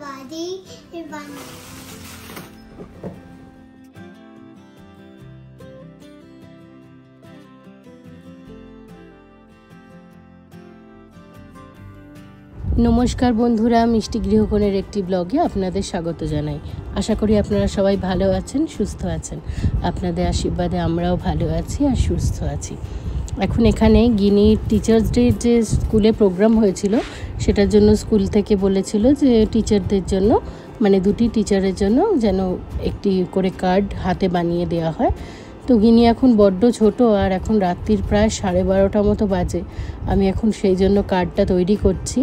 বাড়ি বানাই। নমস্কার বন্ধুরা, মিষ্টি গৃহকোণের একটি ব্লগে আপনাদের স্বাগত জানাই। আশা করি আপনারা সবাই ভালো আছেন, সুস্থ আছেন। আপনাদের আশীর্বাদে আমরাও ভালো আছি আর সুস্থ আছি। এখন এখানে গিনির টিচার্স ডে যে স্কুলে প্রোগ্রাম হয়েছিল, সেটার জন্য স্কুল থেকে বলেছিল যে টিচারদের জন্য, মানে দুটি টিচারের জন্য যেন একটি করে কার্ড হাতে বানিয়ে দেওয়া হয়। তো গিনি এখন বড্ড ছোট, আর এখন রাত্রির প্রায় 12:30 মতো বাজে। আমি এখন সেই জন্য কার্ডটা তৈরি করছি,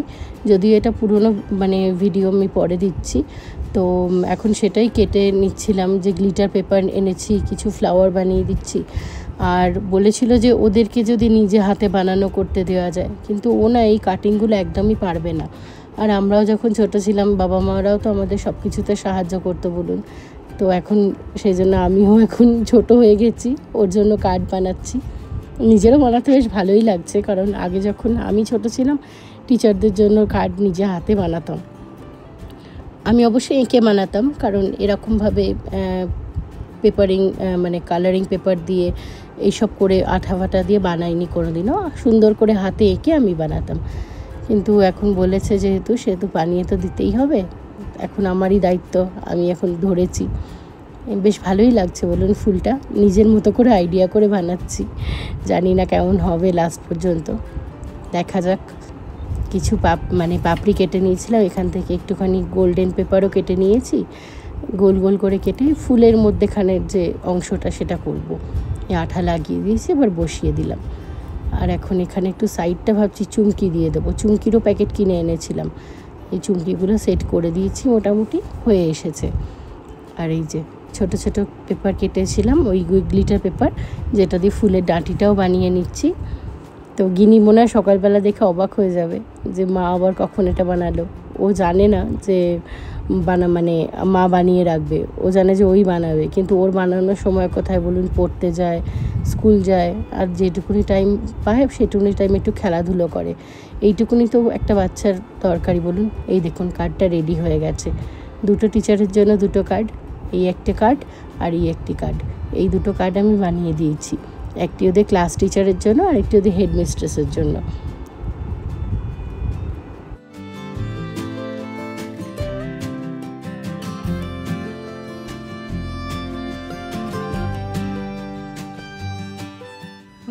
যদিও এটা পুরনো মানে ভিডিও আমি পরে দিচ্ছি। তো এখন সেটাই কেটে নিচ্ছিলাম, যে গ্লিটার পেপার এনেছি, কিছু ফ্লাওয়ার বানিয়ে দিচ্ছি। আর বলেছিল যে ওদেরকে যদি নিজে হাতে বানানো করতে দেওয়া যায়, কিন্তু ও না এই কাটিংগুলো একদমই পারবে না। আর আমরাও যখন ছোট ছিলাম, বাবা মারাও তো আমাদের সব কিছুতে সাহায্য করতো বলুন। তো এখন সেই জন্য আমিও এখন ছোট হয়ে গেছি, ওর জন্য কার্ড বানাচ্ছি। নিজেরও বানাতে বেশ ভালোই লাগছে, কারণ আগে যখন আমি ছোট ছিলাম টিচারদের জন্য কার্ড নিজে হাতে বানাতাম। আমি অবশ্যই এঁকে বানাতাম, কারণ এরকমভাবে পেপারিং মানে কালারিং পেপার দিয়ে এইসব করে আঠা ফাটা দিয়ে বানাইনি কোনোদিনও। সুন্দর করে হাতে এঁকে আমি বানাতাম। কিন্তু এখন বলেছে সেহেতু বানিয়ে তো দিতেই হবে, এখন আমারই দায়িত্ব, আমি এখন ধরেছি। বেশ ভালোই লাগছে বলুন, ফুলটা নিজের মতো করে আইডিয়া করে বানাচ্ছি। জানি না কেমন হবে লাস্ট পর্যন্ত, দেখা যাক। কিছু পাপড়ি কেটে নিয়েছিলাম, এখান থেকে একটুখানি গোল্ডেন পেপারও কেটে নিয়েছি। গোল গোল করে কেটে ফুলের মধ্যেখানের যে অংশটা সেটা করব। আঠা লাগিয়ে দিয়েছি, এবার বসিয়ে দিলাম। আর এখন এখানে একটু সাইডটা ভাবছি চুমকি দিয়ে দেবো। চুমকিরও প্যাকেট কিনে এনেছিলাম, এই চুমকিগুলো সেট করে দিয়েছি, মোটামুটি হয়ে এসেছে। আর এই যে ছোট ছোট পেপার কেটেছিলাম, ওই গ্লিটার পেপার, যেটা দিয়ে ফুলের ডাঁটিটাও বানিয়ে নিচ্ছি। তো গিনি মনে হয় সকালবেলা দেখে অবাক হয়ে যাবে যে মা আবার কখন এটা বানালো। ও জানে না যে মানে মা বানিয়ে রাখবে, ও জানে যে ওই বানাবে। কিন্তু ওর বানানোর সময় কোথায় বলুন, পড়তে যায়, স্কুল যায়, আর যেটুকুনি টাইম পায় সেটুকুনি টাইম একটু খেলাধুলো করে। এইটুকুনি তো একটা বাচ্চার দরকারি বলুন। এই দেখুন কার্ডটা রেডি হয়ে গেছে। দুটো টিচারের জন্য দুটো কার্ড, এই একটা কার্ড আর এই একটি কার্ড, এই দুটো কার্ড আমি বানিয়ে দিয়েছি। একটি ওদের ক্লাস টিচারের জন্য আর একটি ওদের হেডমিস্ট্রেসের জন্য।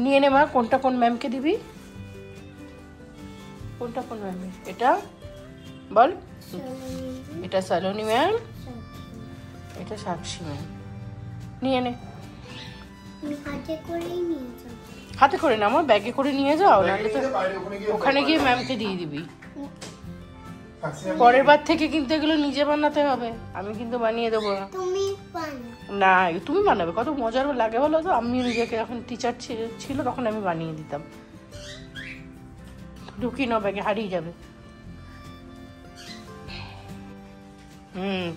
নিয়ে নে মা, কোনটা কোন ম্যামকে দিবি? কোনটা কোন ম্যামের? এটা বল। এটা সালোনি ম্যাম, এটা সাক্ষী ম্যাম। নিয়ে নে। হাতে করে না, আমার ব্যাগে করে নিয়ে যাও, নাহলে তো ওখানে গিয়ে ম্যামকে দিয়ে দিবি। পরের বার থেকে কিন্তু এগুলো নিজে বানাতে হবে, আমি কিন্তু বানিয়ে দেবো না। না, তুমি বানাবে, কত মজার লাগে বলো তো। আমি নিজেকে যখন টিচার ছিল তখন আমি বানিয়ে দিতাম। ঢুকি না ব্যাগে, হারিয়ে যাবে।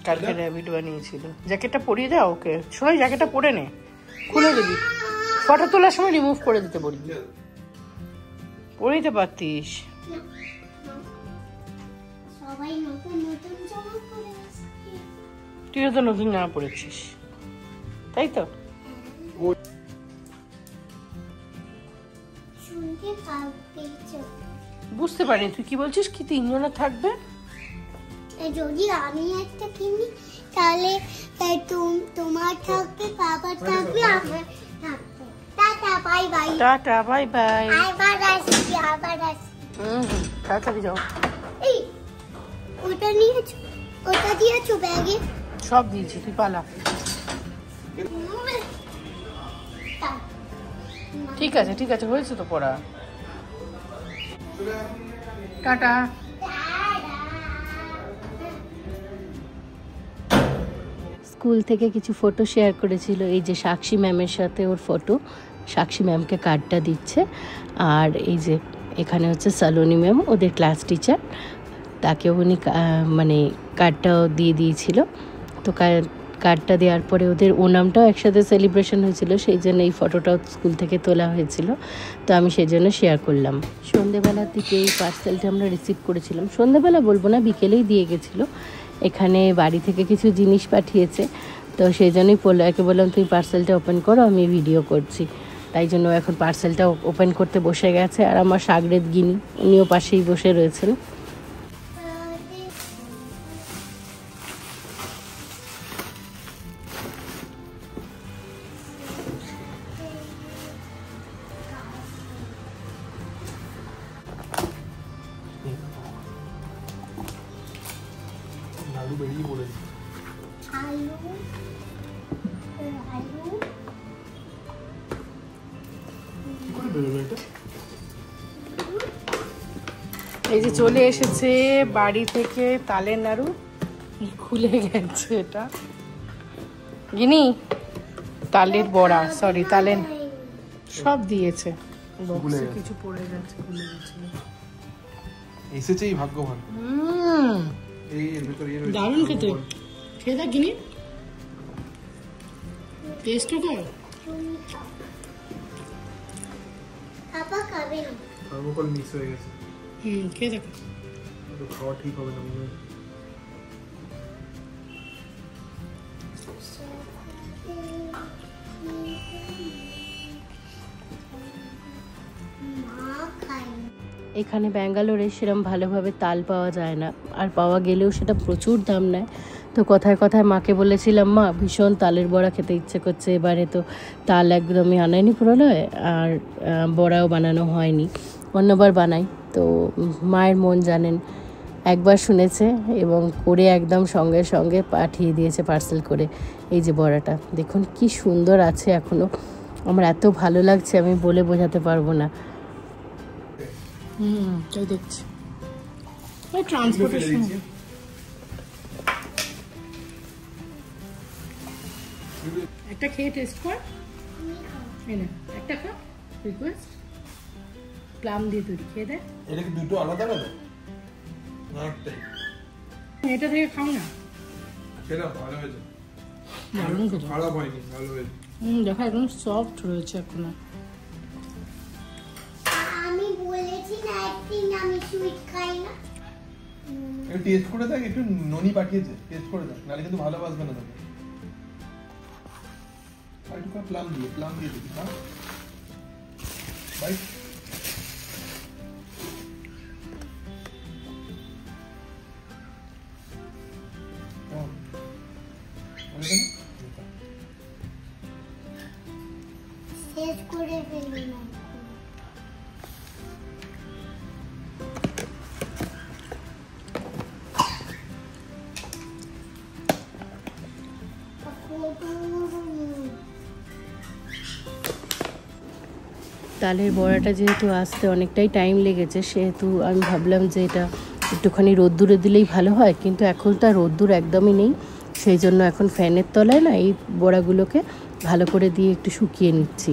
কালকে র্যাবিট বানিয়েছিল। জ্যাকেটটা পরিয়ে দাও ওকে। শোনাই, জ্যাকেটটা পরে নে, খুলে দিবি। ফটো তোলার সময় রিমুভ করে দিতে বলবি, পরে দিতে পারতিস। তুইও তো নতুন জামা পরেছিস, তাই তো? বুঝতে পারিনি তুই কি বলছিস। কি তিনজনে থাকবে? যদি আমি একটা কিনি তাহলে তোমার থাকবে, বাবার থাকবে, আমার থাকবে। Tata bye bye. Tata bye bye. আবার আসছি, আবার আসছি। তাড়াতাড়ি যাও। এই ওটা নিয়েছো, ওটা দিয়েছো ব্যাগে? সব দিয়েছি, তুই পালা। ঠিক আছে ঠিক আছে, হয়েছে তো পড়া। টাটা। স্কুল থেকে কিছু ফটো শেয়ার করেছিল, এই যে সাক্ষী ম্যামের সাথে ওর ফটো। সাক্ষী ম্যামকে কার্ডটা দিচ্ছে। আর এই যে এখানে হচ্ছে সালোনি ম্যাম, ওদের ক্লাস টিচার, তাকে উনি মানে কার্ডটাও দিয়ে দিয়েছিল। তো কার্ডটা দেওয়ার পরে ওদের ওনামটাও একসাথে সেলিব্রেশন হয়েছিল, সেই জন্য এই ফটোটাও স্কুল থেকে তোলা হয়েছিল। তো আমি সেই জন্য শেয়ার করলাম। সন্ধেবেলার দিকে এই পার্সেলটা আমরা রিসিভ করেছিলাম। সন্ধেবেলা বলবো না, বিকেলেই দিয়ে গেছিলো। এখানে বাড়ি থেকে কিছু জিনিস পাঠিয়েছে, তো সেই জন্যই পলয়কে বললাম তুই পার্সেলটা ওপেন করো, আমি ভিডিও করছি। তাই জন্য এখন পার্সেলটা ওপেন করতে বসে গেছে। আর আমার সাগরেদ গিনি, উনিও পাশেই বসে রয়েছেন। আলু বেরিয়ে পড়ে কি করে বেরোলো এটা? এই যে চলে এসেছে বাড়ি থেকে তালের নাড়ু, খুলে গেছে এটা। গিনি তালের বড়া, সরি তালের সব দিয়েছে, বক্সে কিছু পড়ে গেছে, খুলে গেছে। এসেছেই ভাগ্যবান। এই এর ভিতর এই রয়েছে। দারুণ খেতে, খেয়ে দেখ গিনি, টেস্টও কর। পাপা খাবে না। থার্মোকল মিক্স হয়ে গেছে। খেয়ে দেখ। তো খাওয়া ঠিক হবে না মনে হয়। এখানে ব্যাঙ্গালোরে সেরকম ভালোভাবে তাল পাওয়া যায় না, আর পাওয়া গেলেও সেটা প্রচুর দাম নেয়। তো কথায় কথায় মাকে বলেছিলাম, মা ভীষণ তালের বড়া খেতে ইচ্ছে করছে, এবারে তো তাল একদমই আনায়নি প্রলয়, আর বড়াও বানানো হয়নি, অন্যবার বানাই। তো মায়ের মন জানেন, একবার শুনেছে এবং করে একদম সঙ্গে সঙ্গে পাঠিয়ে দিয়েছে পার্সেল করে। এই যে বড়াটা দেখুন কি সুন্দর আছে এখনও, আমার এত ভালো লাগছে আমি বলে বোঝাতে পারবো না। তাই দেখছি ট্রান্সপোর্টেশন। একটা খেয়ে টেস্ট কর, একটা খা, রিকোয়েস্ট প্লাম দিয়ে তৈরি, খেয়ে দেখ। এটা কি দুটো আলাদা আলাদা? না একটাই। এটা থেকে খাও না, সেটা ভালো হয়েছে, দারুণ খেতে, খারাপ হয়নি, ভালো হয়েছে। দেখো একদম সফট রয়েছে এখনো। আমি বলেছি না একদিন আমি সুইট খাই না। একটু টেস্ট করে দেখ, একটু ননি পাঠিয়েছে, টেস্ট করে দেখ, নাহলে কিন্তু ভালোবাসবে না তোকে। আর একটু প্লাম দিয়ে দিবি। হ্যাঁ বাই। শেষ করে ফেলি না। তালের বড়াটা যেহেতু আসতে অনেকটাই টাইম লেগেছে, সেহেতু আমি ভাবলাম যে এটা একটুখানি রোদ্দুরে দিলেই ভালো হয়, কিন্তু এখন তো আর রোদ্দুর একদমই নেই। সেই জন্য এখন ফ্যানের তলায় না এই বড়াগুলোকে ভালো করে দিয়ে একটু শুকিয়ে নিচ্ছি,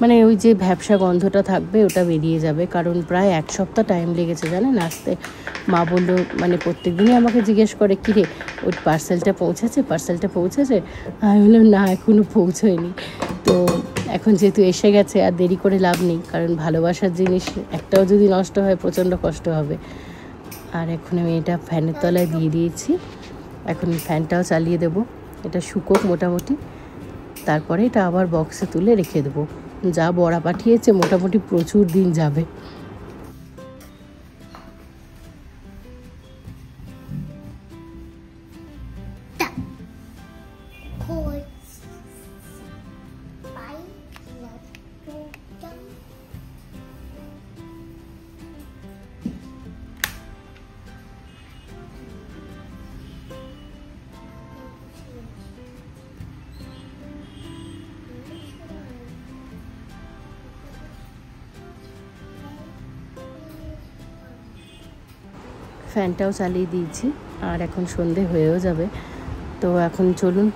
মানে ওই যে ভ্যাপসা গন্ধটা থাকবে ওটা বেরিয়ে যাবে, কারণ প্রায় 1 সপ্তাহ টাইম লেগেছে জানেন আসতে। মা বললো, মানে প্রত্যেক দিনই আমাকে জিজ্ঞেস করে, কিরে ওই পার্সেলটা পৌঁছেছে? আমি বললাম না, এখনও পৌঁছয়নি। তো এখন যেহেতু এসে গেছে আর দেরি করে লাভ নেই, কারণ ভালোবাসার জিনিস একটাও যদি নষ্ট হয় প্রচণ্ড কষ্ট হবে। আর এখন আমি এটা ফ্যানের তলায় দিয়ে দিয়েছি, এখন ফ্যানটাও চালিয়ে দেবো, এটা শুকোক মোটামুটি, তারপরে এটা আবার বক্সে তুলে রেখে দেবো। যা বড়া পাঠিয়েছে মোটামুটি প্রচুর দিন যাবে। ফ্যানটাও চালিয়ে দিয়েছি, আর এখন সন্ধে হয়েও যাবে। তো এখন চলুন,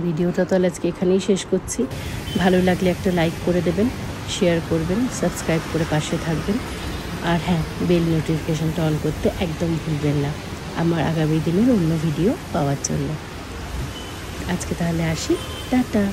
ভিডিওটা তো আজকে এখানেই শেষ করছি। ভালো লাগলে একটা লাইক করে দেবেন, শেয়ার করবেন, সাবস্ক্রাইব করে পাশে থাকবেন, আর হ্যাঁ, বেল নোটিফিকেশানটা অন করতে একদম ভুলবেন না আমার আগামী দিনের অন্য ভিডিও পাওয়ার জন্য। আজকে তাহলে আসি, টাটা।